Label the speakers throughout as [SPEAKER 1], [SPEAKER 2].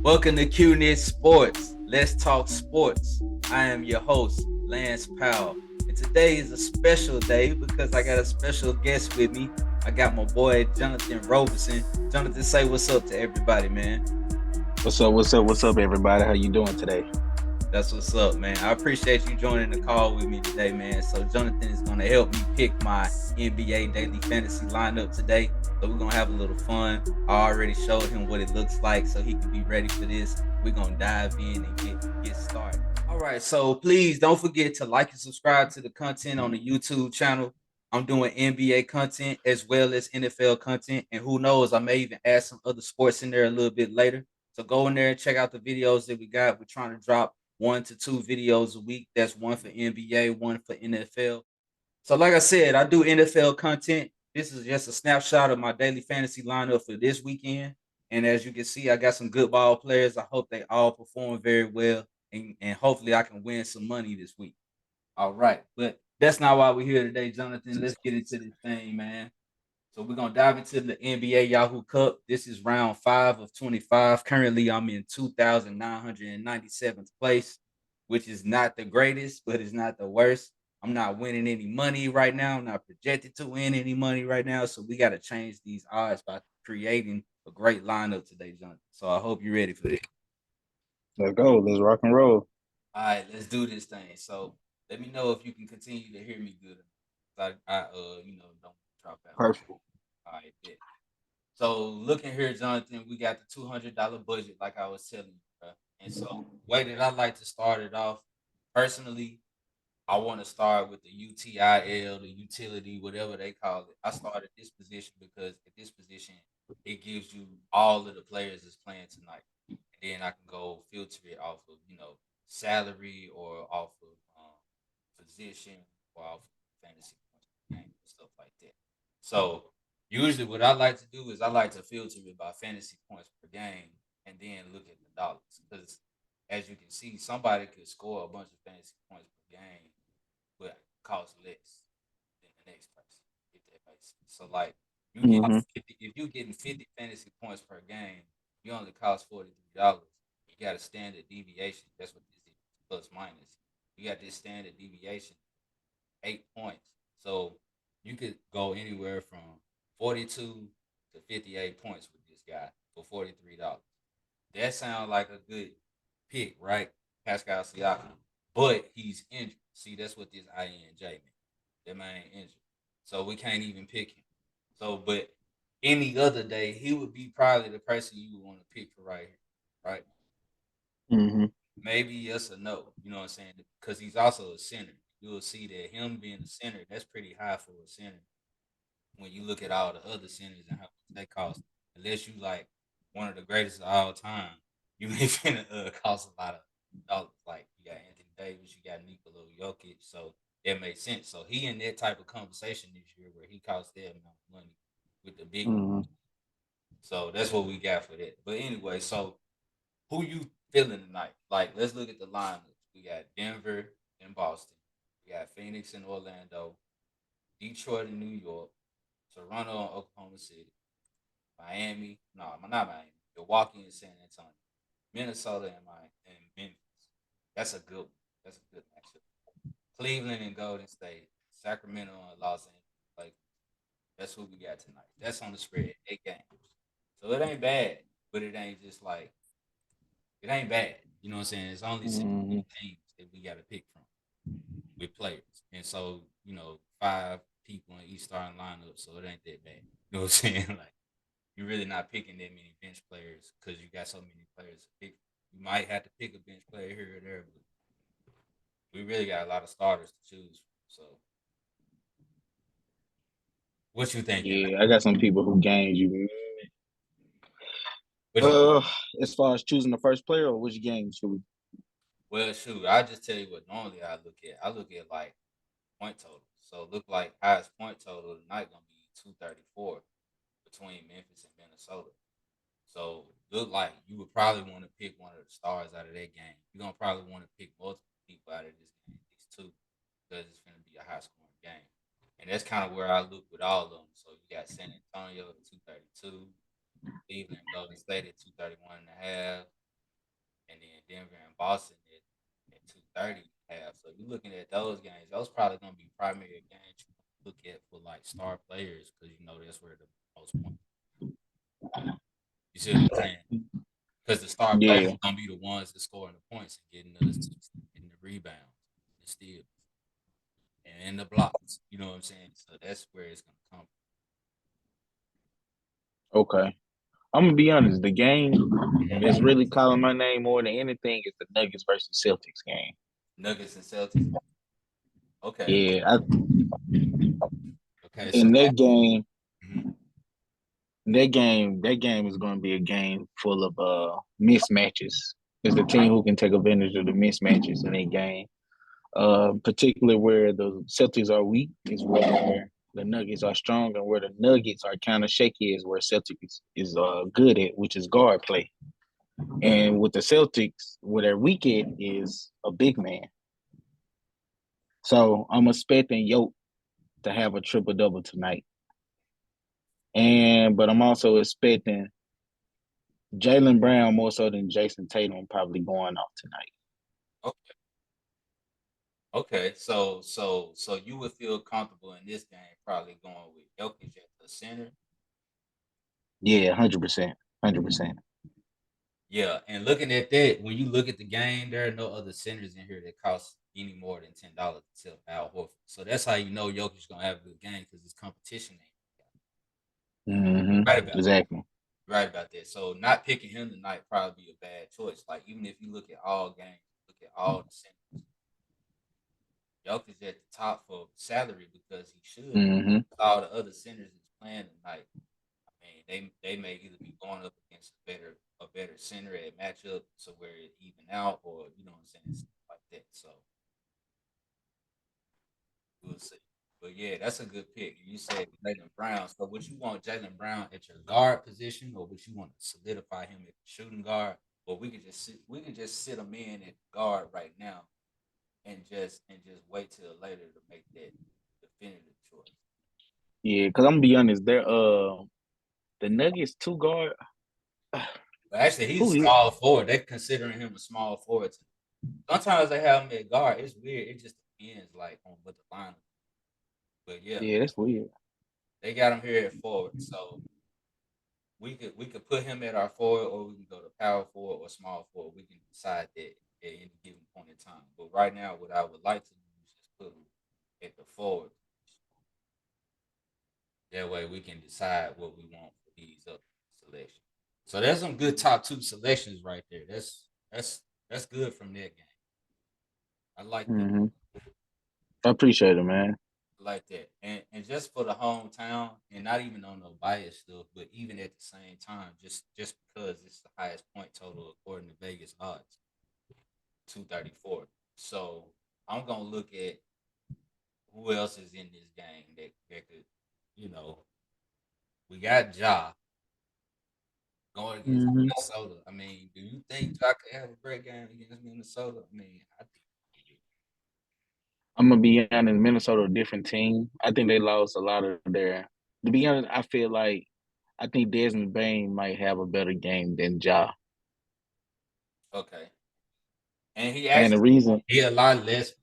[SPEAKER 1] Welcome to QNet Sports. Let's talk sports. I am your host, Lance Powell. And today is a special day because I got a special guest with me. I got my boy Jonathan Roberson. Jonathan, say what's up to everybody, man.
[SPEAKER 2] What's up, everybody? How you doing today?
[SPEAKER 1] That's what's up, man. I appreciate you joining the call with me today, man. So Jonathan is going to help me pick my NBA daily fantasy lineup today. So we're gonna have a little fun. I already showed him what it looks like, so he can be ready for this. We're gonna dive in and get started. All right, so please don't forget to like and subscribe to the content on the YouTube channel. I'm doing NBA content as well as NFL content, and who knows, I may even add some other sports in there a little bit later. So go in there and check out the videos that we got. We're trying to drop 1 to 2 videos a week. That's one for NBA, one for NFL. So, like I said, I do NFL content. This is just a snapshot of my daily fantasy lineup for this weekend. And as you can see, I got some good ball players. I hope they all perform very well. And hopefully I can win some money this week. All right. But that's not why we're here today, Jonathan. Let's get into this thing, man. So we're gonna dive into the NBA Yahoo Cup. This is round 5 of 25. Currently, I'm in 2,997th place, which is not the greatest, but it's not the worst. I'm not winning any money right now. I'm not projected to win any money right now. So we got to change these odds by creating a great lineup today, Jonathan. So I hope you're ready for this.
[SPEAKER 2] Let's go. Let's rock and roll.
[SPEAKER 1] All right, let's do this thing. So let me know if you can continue to hear me good. Don't drop out.
[SPEAKER 2] Perfect.
[SPEAKER 1] All right, bet. So looking here, Jonathan, we got the $200 budget, like I was telling you, bro. And so the way that I like to start it off, personally, I want to start with the UTIL, the utility, whatever they call it. I started this position because at this position, it gives you all of the players that's playing tonight. And then I can go filter it off of, salary or off of position or off of fantasy points per game and stuff like that. So usually what I like to do is I like to filter it by fantasy points per game and then look at the dollars. Because as you can see, somebody could score a bunch of fantasy points per game but cost less than the next person, if that makes sense. So like you get
[SPEAKER 2] Hmm.
[SPEAKER 1] if you getting 50 fantasy points per game, you only cost $43. You got a standard deviation. That's what this is, plus minus. You got this standard deviation, 8 points. So you could go anywhere from 42 to 58 points with this guy for $43. That sounds like a good pick, right? Pascal Siakam. But he's injured. See, that's what this INJ means. That man ain't injured. So we can't even pick him. So, but any other day, he would be probably the person you would want to pick for right here, right?
[SPEAKER 2] Hmm.
[SPEAKER 1] Maybe yes or no. You know what I'm saying? Because he's also a center. You'll see that him being a center, that's pretty high for a center when you look at all the other centers and how much they cost. Unless you like one of the greatest of all time, you ain't finna cost a lot of dollars. Like you got Anthony Davis, you got Nikola Jokic, so that makes sense. So he in that type of conversation this year where he costs that amount of money with the big.
[SPEAKER 2] Hmm.
[SPEAKER 1] So that's what we got for that. But anyway, so who you feeling tonight? Like let's look at the lineups. We got Denver and Boston. We got Phoenix and Orlando, Detroit and New York, Toronto and Oklahoma City, Miami, no, not Miami, Milwaukee and San Antonio, Minnesota and Memphis. That's a good one. That's a good matchup. Cleveland and Golden State, Sacramento and Los Angeles. Like that's who we got tonight. That's on the spread, 8 games. So it ain't bad, but it ain't just like it ain't bad. You know what I'm saying? It's only 16
[SPEAKER 2] Hmm.
[SPEAKER 1] games that we got to pick from with players, and so 5 people in each starting lineup, so it ain't that bad. You know what I'm saying? Like you're really not picking that many bench players because you got so many players to pick. You might have to pick a bench player here or there, but we really got a lot of starters to choose from. So, what you thinking?
[SPEAKER 2] Yeah, I got some people who games you.
[SPEAKER 1] What you,
[SPEAKER 2] Uh, as far as choosing the first player, or which game should we?
[SPEAKER 1] well, shoot, I just tell you what normally I look at. I look at like point total. So, look like highest point total tonight gonna be 234 between Memphis and Minnesota. So, look like you would probably want to pick one of the stars out of that game. You're gonna probably want to pick multiple people out of this game, these two, because it's gonna be a high scoring game. And that's kind of where I look with all of them. So you got San Antonio at 232, Cleveland Golden State at 231 and a half. and then Denver and Boston at 2:30 half. So you're looking at those games. Those probably gonna be primary games you look at for like star players because you know that's where the most points. You see what I'm saying? Because the star players
[SPEAKER 2] Yeah.
[SPEAKER 1] are gonna be the ones that scoring the points and getting the assists, getting the rebounds, the steals, and in the blocks. You know what I'm saying? So that's where it's gonna come
[SPEAKER 2] Okay. I'm gonna be honest. The game
[SPEAKER 1] from.
[SPEAKER 2] that's really calling my name more than anything is the Nuggets versus Celtics game.
[SPEAKER 1] Nuggets and Celtics. Okay.
[SPEAKER 2] Yeah,
[SPEAKER 1] Okay. So
[SPEAKER 2] in
[SPEAKER 1] that. Mhm.
[SPEAKER 2] that game is going to be a game full of mismatches. It's the team who can take advantage of the mismatches in that game. Particularly where the Celtics are weak is where the Nuggets are strong, and where the Nuggets are kind of shaky is where Celtics is good at, which is guard play. And with the Celtics, where they're weak at is a big man. So I'm expecting Yoke to have a triple double tonight, and but I'm also expecting Jalen Brown more so than Jason Tatum probably going off tonight.
[SPEAKER 1] Okay. Okay. So you would feel comfortable in this game probably going with Jokic at the center.
[SPEAKER 2] Yeah, 100%, 100%.
[SPEAKER 1] Yeah, and looking at that, when you look at the game, there are no other centers in here that cost any more than $10 except Al Horford. So that's how you know Jokic's gonna have a good game because his competition ain't right about that.
[SPEAKER 2] Exactly.
[SPEAKER 1] Right about that. So not picking him tonight probably be a bad choice. Like even if you look at all games, look at all the centers, Jokic's at the top for salary because he should.
[SPEAKER 2] hmm
[SPEAKER 1] All the other centers is playing tonight. I mean, they may either be going up against a better center at matchup, so where it even out, or you know what I'm saying, stuff like that. So we'll see. But yeah, that's a good pick. You said Jalen Brown. So would you want Jalen Brown at your guard position, or would you want to solidify him at the shooting guard? Or we can just sit him in at guard right now and just wait till later to make that definitive choice.
[SPEAKER 2] Yeah, because I'm gonna be honest, they're the Nuggets two guard.
[SPEAKER 1] But actually,
[SPEAKER 2] Who
[SPEAKER 1] he's
[SPEAKER 2] is?
[SPEAKER 1] small forward. They're considering him a small forward. Sometimes they have him at guard. It's weird. It just depends, like on what the lineup. But yeah,
[SPEAKER 2] Yeah, that's weird.
[SPEAKER 1] they got him here at forward. So we could put him at our forward, or we can go to power forward or small forward. We can decide that at any given point in time. But right now, what I would like to do is just put him at the forward. That way, we can decide what we want for these other selections. So there's some good top two selections right there. That's good from that game. I like that.
[SPEAKER 2] hmm I appreciate it, man.
[SPEAKER 1] Like that. And just for the hometown, and not even on no bias stuff, but even at the same time, just because it's the highest point total according to Vegas odds, 234. So I'm gonna look at who else is in this game that could, you know, we got Ja going against
[SPEAKER 2] hmm
[SPEAKER 1] Minnesota. I mean, do you think Ja could have a great game against Minnesota? I mean, I think he
[SPEAKER 2] I'm gonna be honest, Minnesota a different team. I think they lost a lot of their. To be honest, I feel like I think Desmond Bain might have a better game than Ja,
[SPEAKER 1] will. Okay. And he
[SPEAKER 2] and the
[SPEAKER 1] actually
[SPEAKER 2] reason.
[SPEAKER 1] he a lot less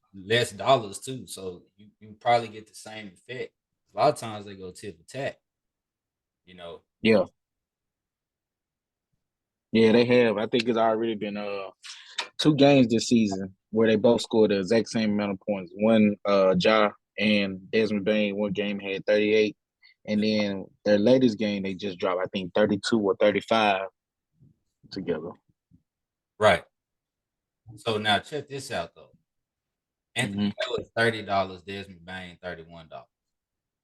[SPEAKER 1] dollars too, so you probably get the same effect. A lot of times they go tip for tat, you know.
[SPEAKER 2] Yeah, yeah, they have. I think it's already been two games this season where they both scored the exact same amount of points. One Ja and Desmond Bain, one game had 38. And then their latest game they just dropped, I think 32 or 35 together.
[SPEAKER 1] Right. So now check this out though.
[SPEAKER 2] hmm
[SPEAKER 1] Anthony Edwards $30, Desmond Bain $31.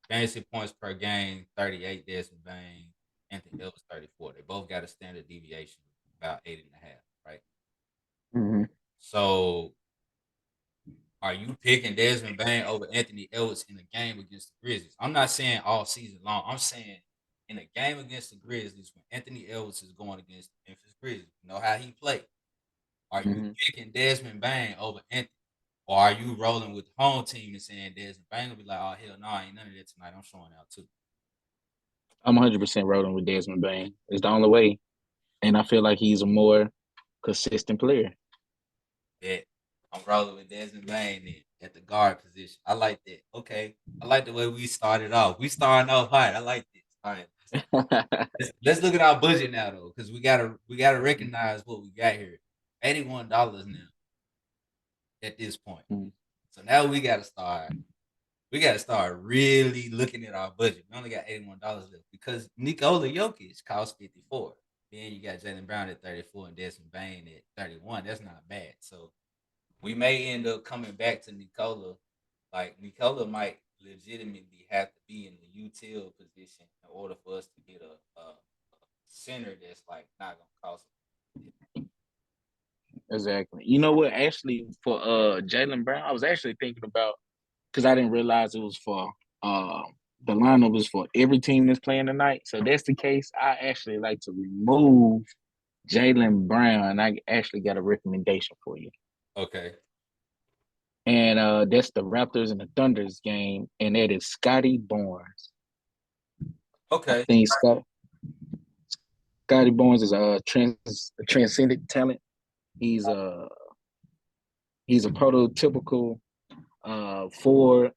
[SPEAKER 1] Fantasy points per game 38, Desmond Bain, Anthony Edwards 34. They both got a standard deviation of about 8.5, right?
[SPEAKER 2] hmm
[SPEAKER 1] So are you picking Desmond Bain over Anthony Edwards in a game against the Grizzlies? I'm not saying all season long. I'm saying in a game against the Grizzlies when Anthony Edwards is going against the Memphis Grizzlies. You know how he played. Are you
[SPEAKER 2] hmm
[SPEAKER 1] picking Desmond Bain over Anthony? Or are you rolling with the home team and saying Desmond Bain will be like, oh hell no, I ain't none of that tonight. I'm showing out too.
[SPEAKER 2] I'm 100% rolling with Desmond Bain. It's the only way. And I feel like he's a more consistent player.
[SPEAKER 1] Yeah, I'm rolling with Desmond Bain then at the guard position. I like that. Okay, I like the way we started off. We starting off hot. I like this. All right, let's look at our budget now though, because we gotta recognize what we got here. $81 now at this point. So now we gotta start. We gotta start really looking at our budget. We only got $81 left because Nikola Jokic costs 54. Then you got Jaylen Brown at 34 and Desmond Bain at 31. That's not bad. So we may end up coming back to Nikola. Like Nikola might legitimately have to be in the util position in order for us to get a center that's like not gonna cost.
[SPEAKER 2] Exactly. You know what? Actually, for Jaylen Brown, I was actually thinking about because I didn't realize it was for uh the lineup was for every team that's playing tonight. So that's the case. I actually like to remove Jaylen Brown. I actually got a recommendation for you.
[SPEAKER 1] Okay.
[SPEAKER 2] And that's the Raptors and the Thunders game, and that is Scotty Barnes. I
[SPEAKER 1] Okay.
[SPEAKER 2] think Scotty Barnes is a transcendent talent. He's a he's a prototypical forward.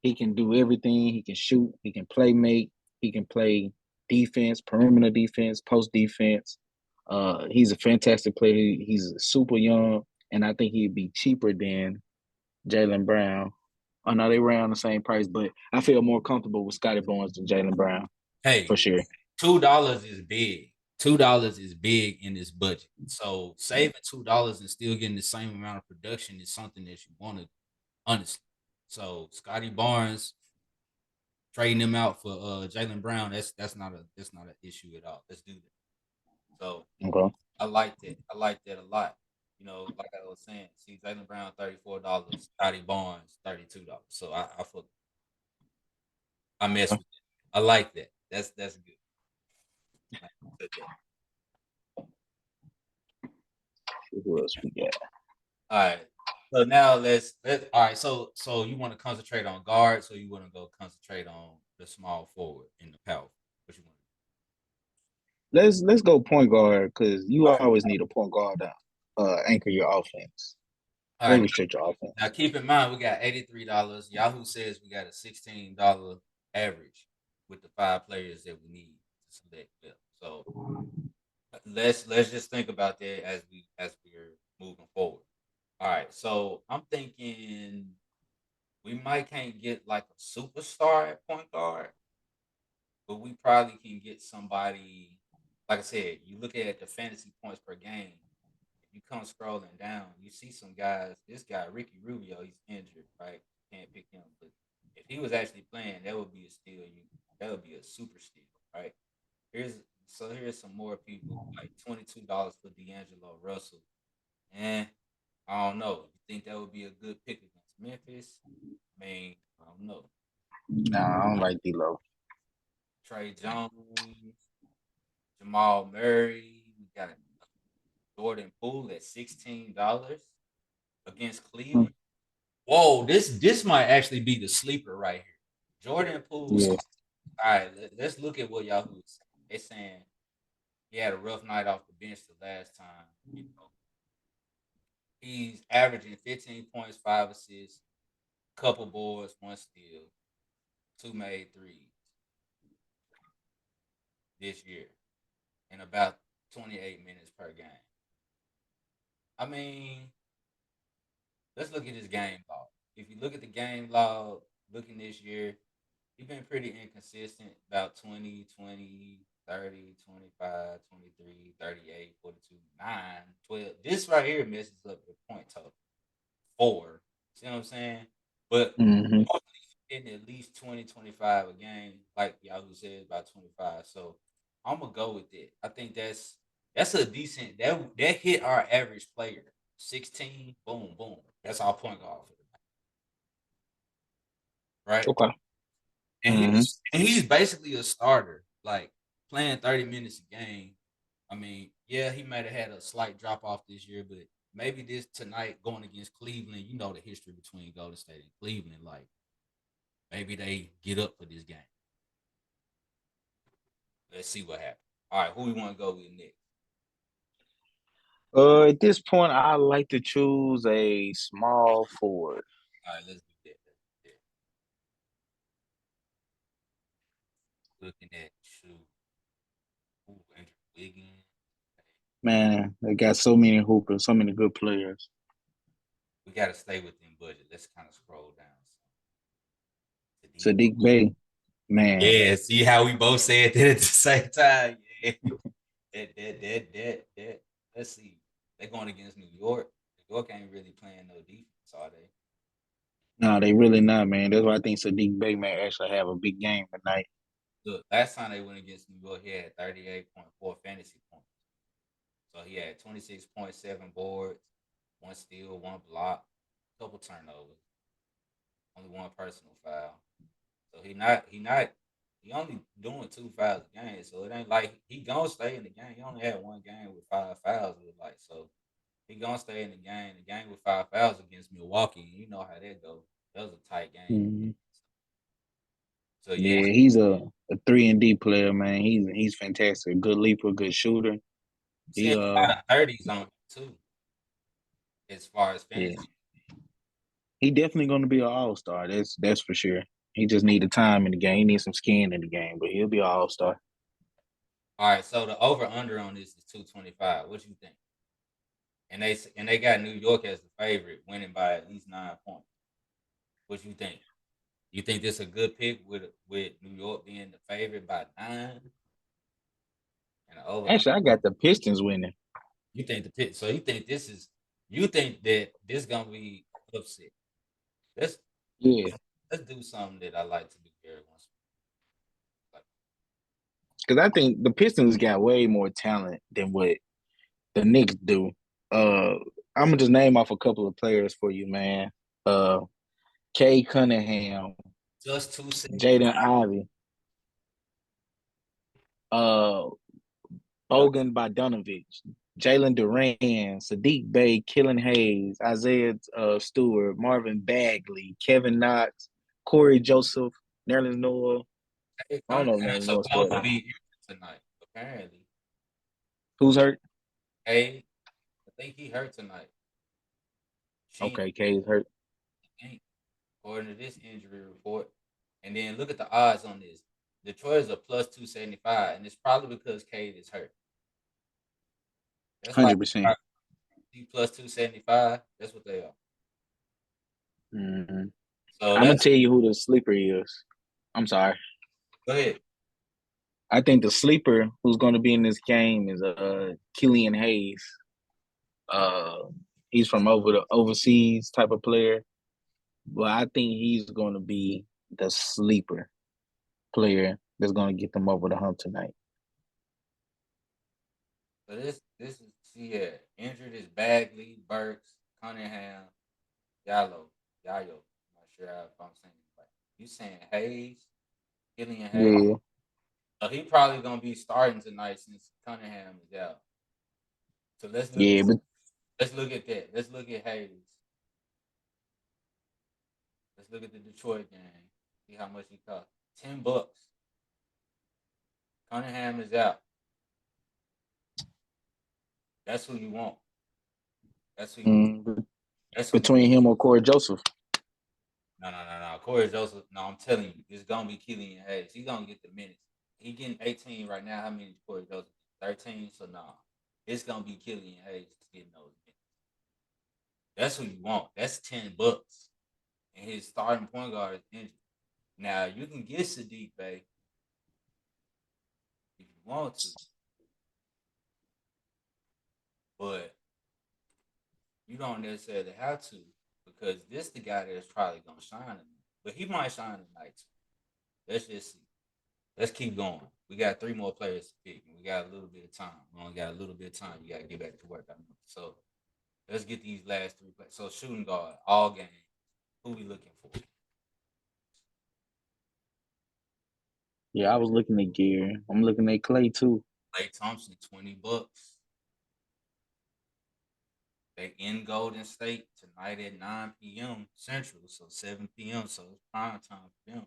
[SPEAKER 2] He can do everything. He can shoot. He can play make. He can play defense, perimeter defense, post defense. He's a fantastic player. He's super young, and I think he'd be cheaper than Jaylen Brown. I know they around the same price, but I feel more comfortable with Scotty Barnes than Jaylen Brown for
[SPEAKER 1] Hey,
[SPEAKER 2] sure.
[SPEAKER 1] $2 is big. $2 is big in this budget. So saving $2 and still getting the same amount of production is something that you want to honestly. So Scotty Barnes trading him out for Jaylen Brown, that's not an issue at all. Let's do that. So
[SPEAKER 2] Okay.
[SPEAKER 1] I like that. I like that a lot. You know, like I was saying, see Jaylen Brown $34, Scotty Barnes $32. So I mess with it. I like that. That's good. I like that.
[SPEAKER 2] Who else we got?
[SPEAKER 1] All right. So now let all right. So you want to concentrate on guards, or you want to go concentrate on the small forward in the power? What you want?
[SPEAKER 2] Let's go point guard because you always need a point guard to anchor your offense.
[SPEAKER 1] All right.
[SPEAKER 2] Orchestrate your
[SPEAKER 1] Now
[SPEAKER 2] offense.
[SPEAKER 1] keep in mind we got $83. Yahoo says we got a $16 average with the 5 players that we need to select. So let's just think about that as we're moving forward. All right. So I'm thinking we might can't get like a superstar at point guard, but we probably can get somebody. Like I said, you look at the fantasy points per game. If you come scrolling down, you see some guys. This guy Ricky Rubio, he's injured, right? Can't pick him, but if he was actually playing, that would be a steal. That would be a super steal, right? Here's some more people like $22 for D'Angelo Russell, and I don't know. You think that would be a good pick against Memphis? I mean, I don't know.
[SPEAKER 2] Nah, I don't like D-Lo.
[SPEAKER 1] Trey Jones, Jamal Murray. We got Jordan Poole at $16 against Cleveland. Whoa, this might actually be the sleeper right here. Jordan Poole.
[SPEAKER 2] Yeah.
[SPEAKER 1] All right, let's look at what Yahoo is saying. They're saying he had a rough night off the bench the last time. You know, he's averaging 15 points, 5 assists, couple boards, 1 steal, 2 made threes this year in about 28 minutes per game. I mean, let's look at his game log. If you look at the game log, looking this year, he's been pretty inconsistent, about 20, 20, 30, 25, 23, 38, 42, 9, 12. This right here messes up your point total. 4. See what I'm saying? But
[SPEAKER 2] Mm-hmm.
[SPEAKER 1] getting at least 20, 25 a game, like Yahoo says, about 25. So I'm gonna go with it. I think that's a decent that hit our average player. 16, boom, boom. That's our point guard for the night, right?
[SPEAKER 2] Okay.
[SPEAKER 1] And
[SPEAKER 2] Mm-hmm.
[SPEAKER 1] he's basically a starter, like playing 30 minutes a game. I mean, yeah, he might have had a slight drop off this year, but maybe this tonight going against Cleveland, you know the history between Golden State and Cleveland, like maybe they get up for this game. Let's see what happens. All right, who we want to go with next?
[SPEAKER 2] At this point, I like to choose a small forward.
[SPEAKER 1] All right, let's do that. Looking at shoot. Ooh, Andrew Wiggins.
[SPEAKER 2] Man, they got so many hoopers, so many good players.
[SPEAKER 1] We got to stay within budget. Let's kind of scroll down. Sadiq.
[SPEAKER 2] Sadiq Bey, man.
[SPEAKER 1] Yeah, see how we both said that at the same time. Yeah. That. Let's see. They're going against New York. New York ain't really playing no defense, are they?
[SPEAKER 2] No, they really not, man. That's why I think Sadiq Bey may actually have a big game tonight.
[SPEAKER 1] Look, last time they went against New York, he had 38.4 fantasy points. So he had 26.7 boards, one steal, one block, couple turnovers, only one personal foul. So he only doing 2 fouls a game. So it ain't like he gonna stay in the game. He only had one game with 5 fouls. With like so he gonna stay in the game. The game with 5 fouls against Milwaukee. You know how that go. That was a tight game.
[SPEAKER 2] Mhm.
[SPEAKER 1] So yeah,
[SPEAKER 2] Yeah, he's a 3 and D player, man. He's fantastic. Good leaper, good shooter.
[SPEAKER 1] I'm
[SPEAKER 2] He
[SPEAKER 1] seeing a lot of 30s on him too, as far as
[SPEAKER 2] yeah,
[SPEAKER 1] fantasy.
[SPEAKER 2] he definitely gonna be an all-star. That's for sure. He just need the time in the game. He needs some skin in the game, but he'll be an all-star.
[SPEAKER 1] All right, so the over under on this is 225. What you think? And they got New York as the favorite, winning by at least 9 points. What you think? You think this a good pick with New York being the favorite by 9 and the over?
[SPEAKER 2] Actually, I got the Pistons winning.
[SPEAKER 1] You think the pick? So you think that this gonna be upset? Let's
[SPEAKER 2] Yeah,
[SPEAKER 1] let's do something that I like to do every once. Like,
[SPEAKER 2] because I think the Pistons got way more talent than what the Knicks do. I'm gonna just name off a couple of players for you, man. Uh, Kay Cunningham,
[SPEAKER 1] just 275.
[SPEAKER 2] Jaden Ivey, uh,
[SPEAKER 1] Yep.
[SPEAKER 2] Bogan Bogdanovic, Jalen Duran, Sadiq Bey, Killen Hayes, Isaiah Stewart, Marvin Bagley, Kevin Knox, Corey Joseph, Nerlens Noel.
[SPEAKER 1] Hey,
[SPEAKER 2] I don't know if
[SPEAKER 1] Cunningham's
[SPEAKER 2] Nerlens Noel
[SPEAKER 1] supposed to
[SPEAKER 2] started.
[SPEAKER 1] be here tonight. Apparently,
[SPEAKER 2] Who's hurt?
[SPEAKER 1] hey, I think he hurt tonight. She
[SPEAKER 2] Okay, Kay's hurt.
[SPEAKER 1] ain't, according to this injury report. And then look at the odds on this. Detroit is a plus 275, and it's probably because Cade is hurt. That's like
[SPEAKER 2] 100%.
[SPEAKER 1] plus 275. That's what they are.
[SPEAKER 2] Mm-hmm.
[SPEAKER 1] So
[SPEAKER 2] I'm gonna
[SPEAKER 1] let's
[SPEAKER 2] tell you who the sleeper is. I'm sorry.
[SPEAKER 1] go ahead.
[SPEAKER 2] I think the sleeper who's going to be in this game is Killian Hayes. Uh, he's from over the overseas type of player, but I think he's going to be the sleeper player that's going to get them over the hump tonight.
[SPEAKER 1] So this is see here. Injured is Bagley, Burks, Cunningham, Yallo, Yayo. I'm not sure if I'm saying it right. You saying Hayes, Killian Hayes?
[SPEAKER 2] Yeah,
[SPEAKER 1] So he probably gonna be starting tonight since Cunningham is out. So
[SPEAKER 2] yeah, but
[SPEAKER 1] let's look at that. Let's look at Hayes. Let's look at the Detroit game. See how much he cost. $10. Cunningham is out. That's who you want. That's who you. That's who you.
[SPEAKER 2] between him or Corey Joseph,
[SPEAKER 1] No. Corey Joseph. No, I'm telling you, it's gonna be Killian Hayes. He's gonna get the minutes. He getting 18 right now. How many is Corey Joseph? 13. So no, it's gonna be Killian Hayes getting those minutes. That's who you want. That's $10. And his starting point guard is injured. Now you can get Sadiq Bey if you want to, but you don't necessarily have to because this the guy that's probably gonna shine tonight. But he might shine tonight too. Let's just see. Let's keep going. We got 3 more players to pick, and we got a little bit of time. We only got a little bit of time. You got to get back to work. I know. So let's get these last 3 players. So shooting guard, all game. Who we looking for?
[SPEAKER 2] yeah, I was looking at Gear. I'm looking at Clay too.
[SPEAKER 1] Klay Thompson, $20. They in Golden State tonight at 9 p.m. Central, so 7 p.m. So it's prime time for them.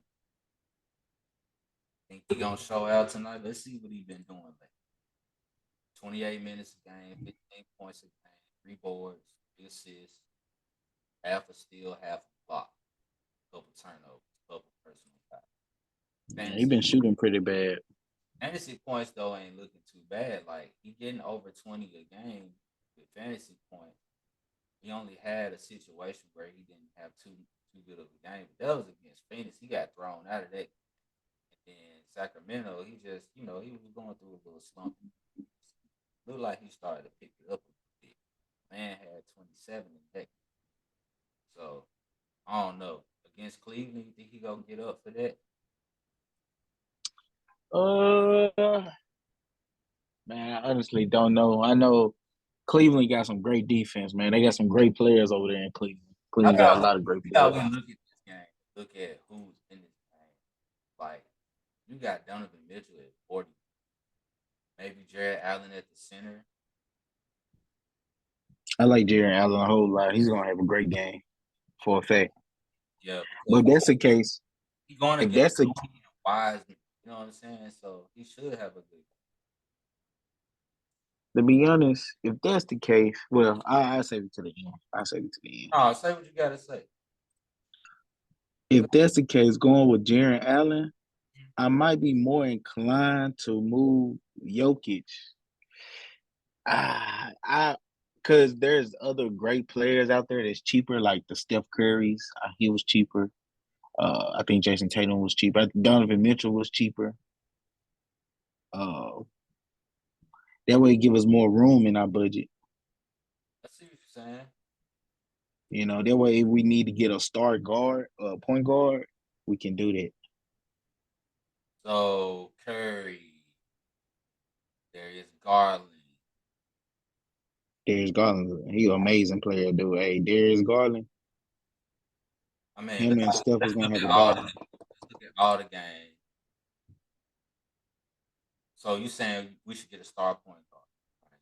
[SPEAKER 1] Think he gonna show out tonight? Let's see what he been doing lately. 28 minutes a game, 15 points a 3 boards, 3 assists, half a steal, half a block, couple turnovers, couple personal fouls.
[SPEAKER 2] Yeah, he
[SPEAKER 1] Fantasy
[SPEAKER 2] been shooting pretty bad.
[SPEAKER 1] fantasy points though ain't looking too bad. Like he getting over 20 a game with fantasy points. He only had a situation where he didn't have too good of a game, but that was against Phoenix. He got thrown out of that. And then Sacramento, he just he was going through a little slump. Looked like he started to pick it up a bit. Man had 27 in that. So I don't know. Against Cleveland, you think he gonna get up for that?
[SPEAKER 2] Uh, Man, I honestly don't know. I know Cleveland got some great defense, man. They got some great players over there in Cleveland.
[SPEAKER 1] How
[SPEAKER 2] Cleveland got a
[SPEAKER 1] about
[SPEAKER 2] lot of great
[SPEAKER 1] how
[SPEAKER 2] players.
[SPEAKER 1] we look at this game? Look at who's in this game. Like you got Donovan Mitchell at 40, maybe Jared Allen at the center.
[SPEAKER 2] I like Jaron Allen a whole lot. He's gonna have a great game for a fact.
[SPEAKER 1] Yeah,
[SPEAKER 2] But
[SPEAKER 1] because
[SPEAKER 2] if that's the case,
[SPEAKER 1] he going
[SPEAKER 2] if
[SPEAKER 1] against
[SPEAKER 2] that's the
[SPEAKER 1] Looney and WyZeMaN. You know what I'm saying? So he should have a good.
[SPEAKER 2] to be honest, if that's the case, well, I save it to the end. I save it to the end.
[SPEAKER 1] No, say what you gotta say.
[SPEAKER 2] If that's the case, going with Jaron Allen, I might be more inclined to move Jokic. I because there's other great players out there that's cheaper, like the Steph Currys. He was cheaper. I think Jason Tatum was cheaper. Donovan Mitchell was cheaper. Uh, that way, give us more room in our budget.
[SPEAKER 1] I see what you're saying.
[SPEAKER 2] You know, that way, if we need to get a star guard, point guard, we can do that.
[SPEAKER 1] So Curry, there is Garland.
[SPEAKER 2] Darius Garland, he an amazing player, dude. Hey, Darius Garland,
[SPEAKER 1] I mean,
[SPEAKER 2] him and Steph is
[SPEAKER 1] let's
[SPEAKER 2] gonna
[SPEAKER 1] look
[SPEAKER 2] have
[SPEAKER 1] at
[SPEAKER 2] a
[SPEAKER 1] all
[SPEAKER 2] battle.
[SPEAKER 1] let's look at all the games. So you saying we should get a star point guard? Right?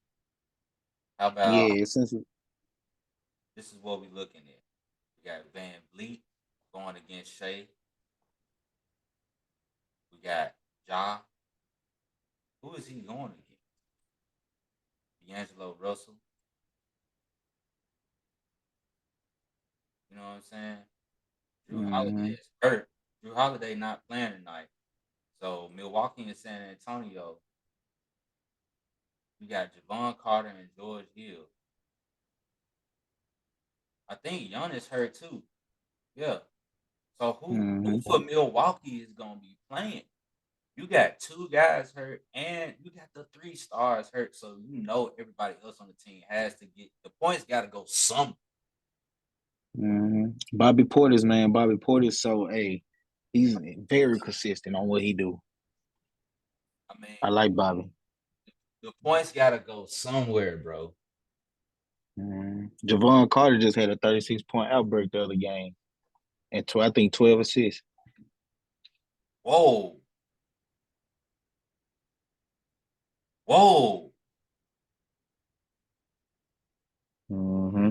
[SPEAKER 1] How about
[SPEAKER 2] Yeah, since
[SPEAKER 1] this is what we looking at? We got Van Vliet going against Shea. We got Ja. Who is he going against? D'Angelo Russell. You know what I'm saying? Drew Holiday
[SPEAKER 2] mm-hmm,
[SPEAKER 1] is hurt. Drew Holiday not playing tonight. So Milwaukee and San Antonio, we got Javon Carter and George Hill. I think Giannis hurt too. Yeah. So who
[SPEAKER 2] mm-hmm,
[SPEAKER 1] for Milwaukee is gonna be playing? You got 2 guys hurt, and you got the 3 stars hurt. So you know everybody else on the team has to get the points. Got to go some.
[SPEAKER 2] mm-hmm. Bobby Portis, man, Bobby Portis. So, hey, he's very consistent on what he do.
[SPEAKER 1] I mean,
[SPEAKER 2] I like Bobby.
[SPEAKER 1] the points got to go somewhere, bro.
[SPEAKER 2] Javon Carter just had a 36-point outbreak the other game, and I think 12 assists.
[SPEAKER 1] Whoa, whoa,
[SPEAKER 2] Mm-hmm.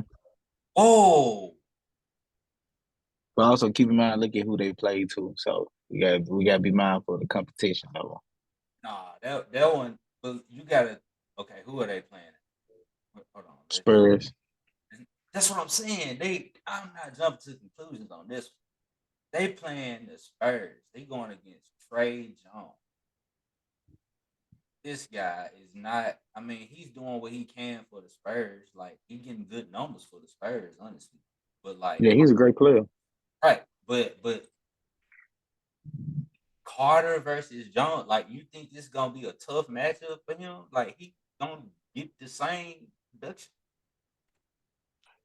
[SPEAKER 1] whoa.
[SPEAKER 2] But also keep in mind, look at who they played to. So we got to be mindful of the competition, though.
[SPEAKER 1] Nah, that one. But you gotta. Okay, who are they playing? Hold on.
[SPEAKER 2] Spurs.
[SPEAKER 1] That's what I'm saying. I'm not jumping to conclusions on this one. They playing the Spurs. They going against Trey Jones. This guy is not. I mean, he's doing what he can for the Spurs. Like he getting good numbers for the Spurs, honestly. But like,
[SPEAKER 2] Yeah, he's a great player.
[SPEAKER 1] right? But Carter versus Jones. Like, you think this is gonna be a tough matchup for him? Like he gonna get the same production?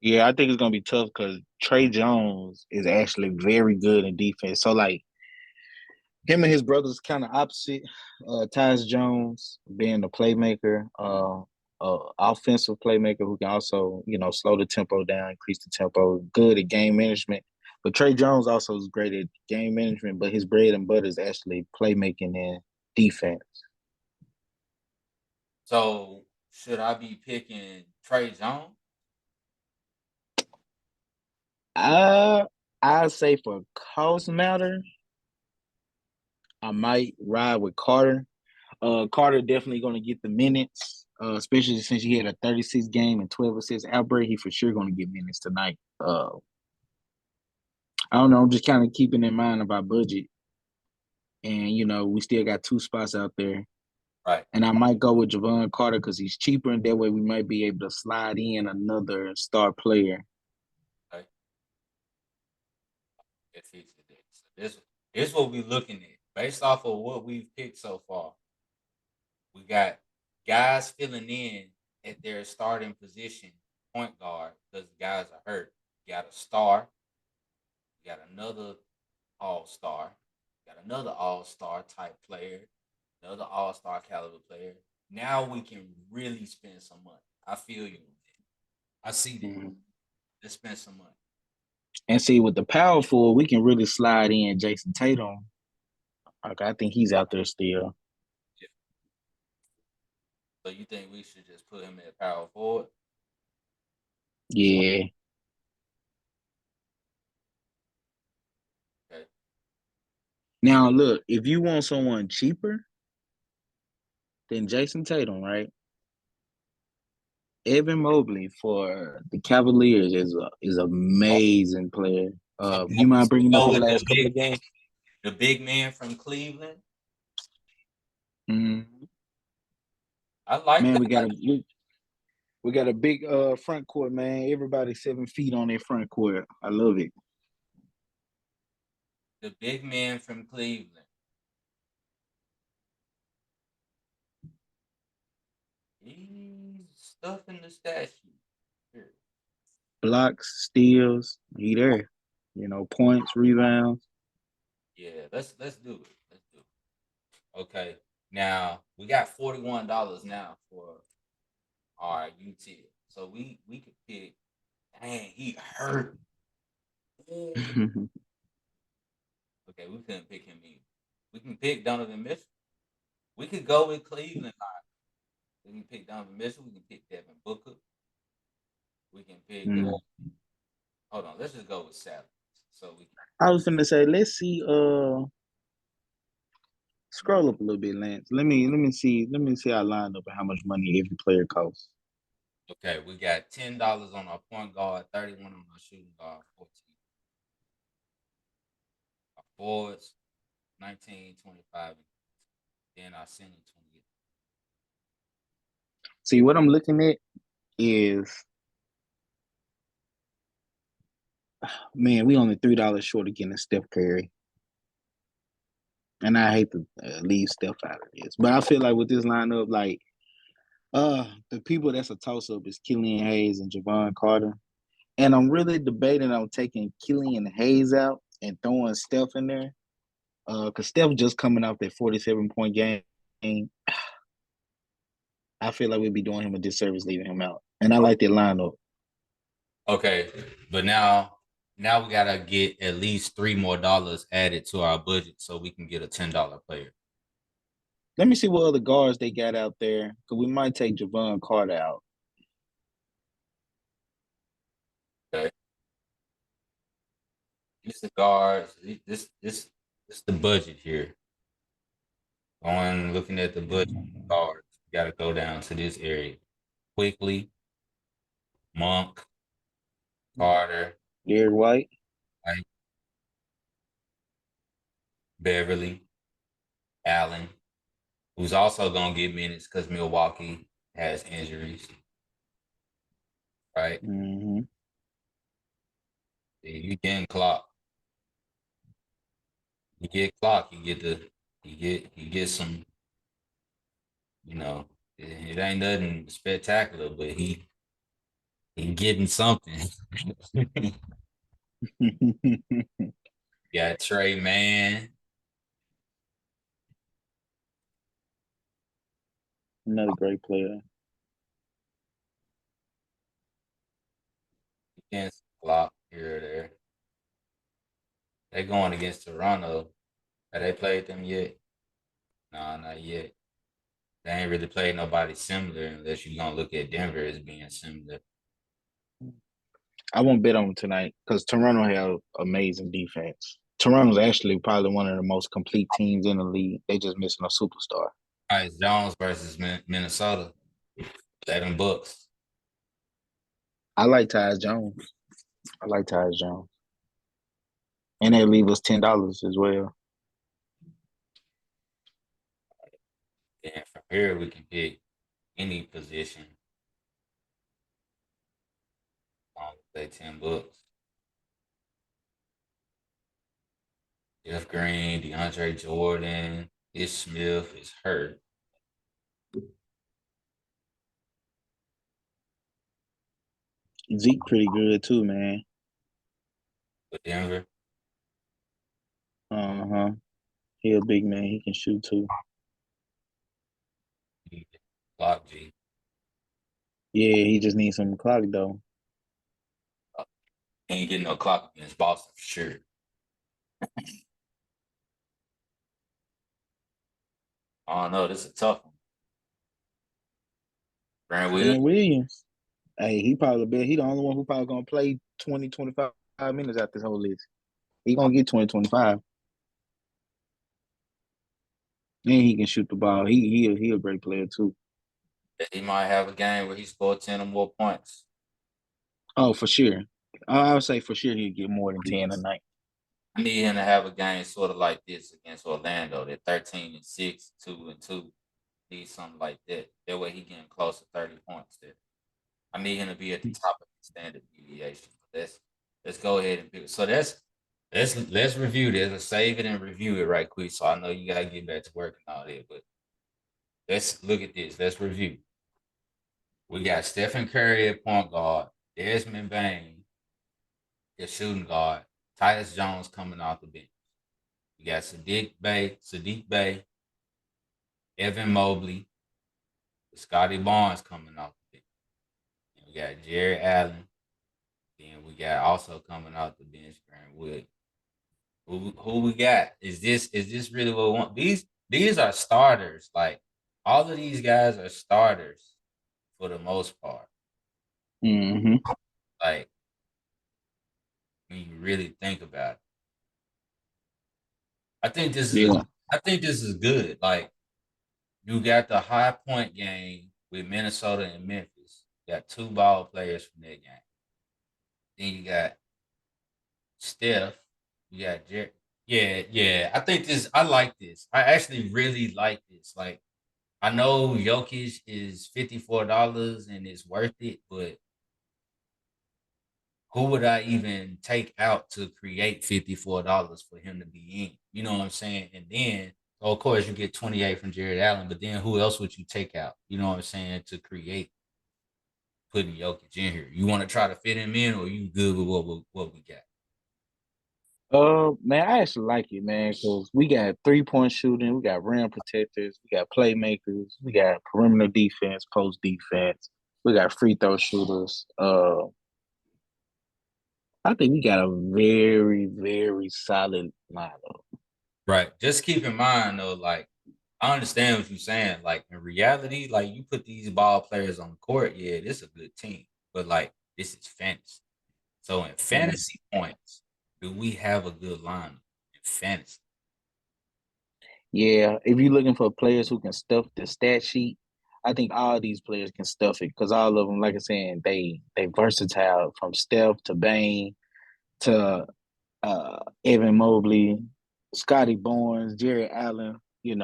[SPEAKER 2] Yeah, I think it's gonna be tough because Trey Jones is actually very good in defense. So like him and his brothers kind of opposite. Tyus Jones being the playmaker, offensive playmaker who can also, slow the tempo down, increase the tempo, good at game management. But Trey Jones also is great at game management, but his bread and butter is actually playmaking and defense.
[SPEAKER 1] So should I be picking Trey Jones?
[SPEAKER 2] I I say for cost matter, I might ride with Carter. Carter definitely going to get the minutes. especially since he had a 36 game and 12 assists outbreak. He for sure going to get minutes tonight. I don't know. I'm just kind of keeping in mind about budget, and we still got two spots out there.
[SPEAKER 1] Right.
[SPEAKER 2] And I might go with Javon Carter because he's cheaper, and that way we might be able to slide in another star player.
[SPEAKER 1] Okay. That fits it. So this is what we're looking at based off of what we've picked so far. We got guys filling in at their starting position, point guard, because the guys are hurt. You got a star. You got another all-star. You got another all-star type player. Another all-star caliber player. Now we can really spend some money. I feel you. I see that.
[SPEAKER 2] Mm-hmm.
[SPEAKER 1] Let's spend some money.
[SPEAKER 2] And see, with the power forward, we can really slide in Jason Tatum. Okay, I think he's out there still.
[SPEAKER 1] Yeah. So you think we should just put him at power forward?
[SPEAKER 2] Yeah.
[SPEAKER 1] Okay.
[SPEAKER 2] Now, look, if you want someone cheaper than Jason Tatum, right? Evan Mobley for the Cavaliers is amazing player.
[SPEAKER 1] So
[SPEAKER 2] You mind bringing up
[SPEAKER 1] go
[SPEAKER 2] his
[SPEAKER 1] with
[SPEAKER 2] last couple of games?
[SPEAKER 1] the big man from Cleveland.
[SPEAKER 2] Mm-hmm.
[SPEAKER 1] I like
[SPEAKER 2] Man,
[SPEAKER 1] that.
[SPEAKER 2] we got a big front court, man. Everybody 7 feet on their front court. I love it.
[SPEAKER 1] The big man from Cleveland. He's stuffing the statue. Here.
[SPEAKER 2] Blocks, steals, he there. Points, rebounds.
[SPEAKER 1] Yeah, let's do it. Let's do it. Okay. Now we got $41 now for our UT. So we could pick. Dang, he hurt. Okay, we couldn't pick him either. We can pick Donovan Mitchell. We could go with Cleveland. We can pick Donovan Mitchell. We can pick Devin Booker. We can pick. Hold on, let's just go with salaries. So we can.
[SPEAKER 2] I was gonna say, let's see. Scroll up a little bit, Lance. Let me see our lineup and how much money every player costs.
[SPEAKER 1] Okay, we got $10 on our point guard, 31 on our shooting guard, 14. Our forwards, 19, 25, then our center 28.
[SPEAKER 2] See, what I'm looking at is, man, we only $3 short of getting Steph Curry. And I hate to leave Steph out of this, but I feel like with this lineup, like, the people that's a toss up is Killian Hayes and Javon Carter, and I'm really debating on taking Killian Hayes out and throwing Steph in there, because Steph just coming off that 47-point game. I feel like we'd be doing him a disservice leaving him out, and I like that lineup.
[SPEAKER 1] Okay, but now we gotta get at least $3 more added to our budget so we can get a $10 player.
[SPEAKER 2] Let me see what other guards they got out there, because we might take Javon Carter out.
[SPEAKER 1] Okay, this the guards. This the budget here. Looking at the budget guards, we gotta go down to this area quickly. Monk, Carter,
[SPEAKER 2] Derek White.
[SPEAKER 1] White, Beverly, Allen, who's also gonna get minutes because Milwaukee has injuries, right?
[SPEAKER 2] Mm-hmm.
[SPEAKER 1] You getting clock. You get clock. You get some. It ain't nothing spectacular, but he getting something. Got Trey Man.
[SPEAKER 2] Another great player.
[SPEAKER 1] Against clock here or there. They going against Toronto. Have they played them yet? No, not yet. They ain't really played nobody similar unless you're gonna look at Denver as being similar.
[SPEAKER 2] I won't bet on them tonight because Toronto have amazing defense. Toronto's actually probably one of the most complete teams in the league. They just missing a superstar.
[SPEAKER 1] All right, Jones versus Minnesota. $7.
[SPEAKER 2] I like Tyus Jones. I like Tyus Jones. And they leave us $10 as well.
[SPEAKER 1] And from here we can pick any position. Say $10. Jeff Green, DeAndre Jordan, Ish Smith is hurt.
[SPEAKER 2] Zeke pretty good too, man.
[SPEAKER 1] For Denver,
[SPEAKER 2] Uh-huh. He a big man. He can shoot too.
[SPEAKER 1] he block G.
[SPEAKER 2] Yeah, he just needs some clock though.
[SPEAKER 1] Ain't getting no clock against Boston for sure. I don't know. This is a tough one. Grant Williams.
[SPEAKER 2] Grant Williams. Hey, he probably be he the only one who probably gonna play 20, 25 minutes out this whole list. He gonna get 20, 25. And he can shoot the ball. He a great player too.
[SPEAKER 1] He might have a game where he scored 10 or more points.
[SPEAKER 2] Oh, for sure. I would say for sure he'd get more than 10 a night.
[SPEAKER 1] I need him to have a game sort of like this against Orlando. They're 13-6, 2-2. Need something like that. That way he getting close to 30 points there. I need him to be at the top of the standard deviation. Let's go ahead and pick. So let's review this. Let's save it and review it right quick. So I know you gotta get back to work and all that, but let's look at this. Let's review. We got Stephen Curry at point guard, Desmond Bain at shooting guard, Tyus Jones coming off the bench. We got Sadiq Bey, Evan Mobley, Scotty Barnes coming off the bench. And we got Jerry Allen. Then we got also coming off the bench, Grant Wood. Who we got? Is this really what we want? These are starters. Like all of these guys are starters for the most part.
[SPEAKER 2] Mm-hmm.
[SPEAKER 1] Like when you really think about it. I think this is a
[SPEAKER 2] Yeah.
[SPEAKER 1] I think this is good. Like you got the high point game with Minnesota and Memphis. You got two ball players from that game. Then you got Steph. You got Jerry. Yeah, yeah. I think this. I like this. I actually really like this. Like I know Jokic is $54 and it's worth it, but who would I even take out to create $54 for him to be in? You know what I'm saying? And then, of course, you get 28 from Jared Allen, but then who else would you take out? You know what I'm saying? To create putting Jokic in here. You want to try to fit him in, or you good with what we got?
[SPEAKER 2] Man, I actually like it, man, because we got 3-point shooting, we got rim protectors, we got playmakers, we got perimeter defense, post defense, we got free throw shooters. I think we got a very, very solid lineup.
[SPEAKER 1] Right. Just keep in mind though, like I understand what you're saying. Like in reality, like you put these ball players on the court, yeah, this is a good team. But like this is fantasy. So in
[SPEAKER 2] Mm.
[SPEAKER 1] fantasy points, do we have a good lineup in fantasy?
[SPEAKER 2] Yeah, if you're looking for players who can stuff the stat sheet, I think all these players can stuff it because all of them, like I said, they versatile from Steph to Bane to Evan Mobley, Scotty Barnes, Jerry Allen. You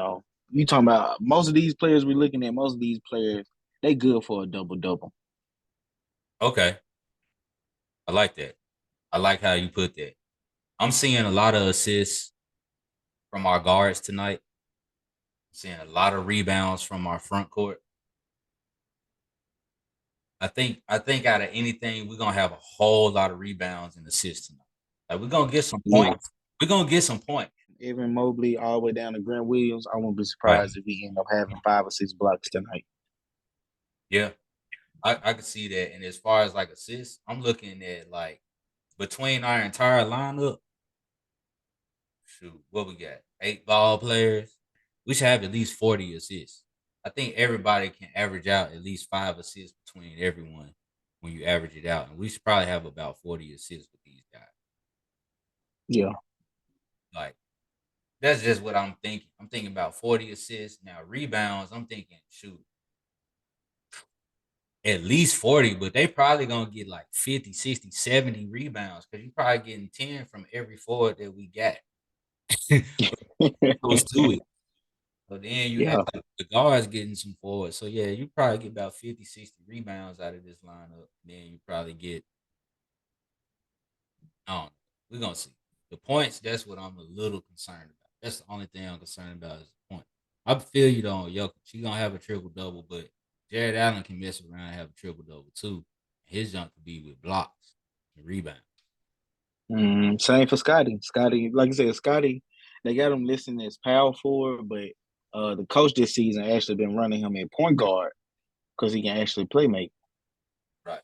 [SPEAKER 2] talking about most of these players we're looking at. Most of these players, they good for a double double.
[SPEAKER 1] Okay. I like that. I like how you put that. I'm seeing a lot of assists from our guards tonight. I'm seeing a lot of rebounds from our front court. I think out of anything, we're gonna have a whole lot of rebounds and assists tonight. Like we're gonna get some
[SPEAKER 2] Yeah,
[SPEAKER 1] points. We're gonna get some points.
[SPEAKER 2] Evan Mobley all the way down to Grant Williams. I won't be
[SPEAKER 1] Right.
[SPEAKER 2] surprised if we end up having 5 or 6 blocks tonight.
[SPEAKER 1] Yeah. I can see that. And as far as like assists, I'm looking at like between our entire lineup, shoot, what we got? 8 ball players. We should have at least 40 assists. I think everybody can average out at least 5 assists between everyone when you average it out. And we should probably have about 40 assists with these guys.
[SPEAKER 2] Yeah,
[SPEAKER 1] Like that's just what I'm thinking. I'm thinking about 40 assists. Now rebounds, I'm thinking shoot. at least 40, but they probably gonna get like 50, 60, 70 rebounds because you probably getting 10 from every forward that we got. Close to it. So then you got
[SPEAKER 2] Yeah.
[SPEAKER 1] the guards getting some forwards. So yeah, you probably get about 50, 60 rebounds out of this lineup. Then you probably get, I don't know. We're gonna see. The points, that's what I'm a little concerned about. That's the only thing I'm concerned about is the point. I feel you though on Jokic. He gonna have a triple double, but Jared Allen can mess around and have a triple double too. His jump could be with blocks and rebounds.
[SPEAKER 2] Same for Scotty. Scotty, like I said, Scotty, they got him listed as power forward, but the coach this season actually been running him at point guard because he can actually play make.
[SPEAKER 1] Right.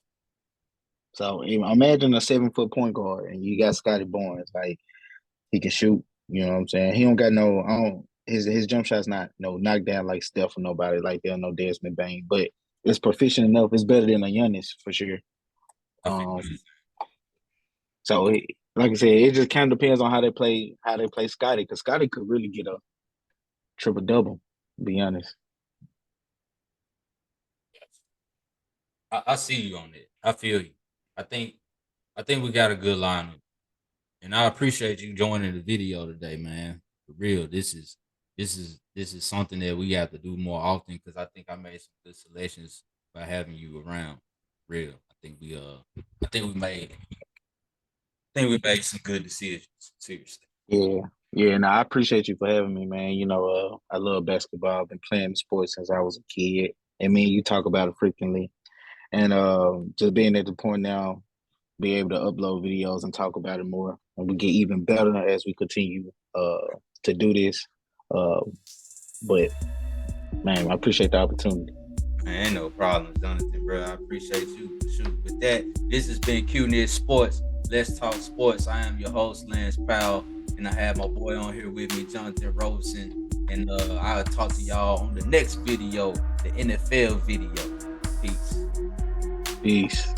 [SPEAKER 2] So imagine a 7 foot point guard and you got Scotty Barnes, like he can shoot. You know what I'm saying? He don't got no. I don't. His jump shot's not no knockdown like Steph or nobody like that. No Desmond Bain, but it's proficient enough. It's better than a Giannis for sure.
[SPEAKER 1] I feel
[SPEAKER 2] Um,
[SPEAKER 1] you.
[SPEAKER 2] so like I said, it just kind of depends on how they play Scotty because Scotty could really get a triple double. Be honest.
[SPEAKER 1] I see you on that. I feel you. I think I think we got a good lineup. And I appreciate you joining the video today, man. For real. This is something that we have to do more often because I think I made some good selections by having you around. Real. I think we made some good decisions. Seriously.
[SPEAKER 2] Yeah, yeah. No, I appreciate you for having me, man. I love basketball. I've been playing sports since I was a kid, and me and you talk about it frequently. And just being at the point now, be able to upload videos and talk about it more, and we get even better as we continue to do this. Uh, but man, I appreciate the opportunity.
[SPEAKER 1] Man, ain't no problem, Jonathan, bro. I appreciate you. Shoot. With that, this has been Q News Sports. Let's talk sports. I am your host, Lance Powell, and I have my boy on here with me, Jonathan Roberson. And I'll talk to y'all on the next video, the NFL video. Peace.
[SPEAKER 2] Peace.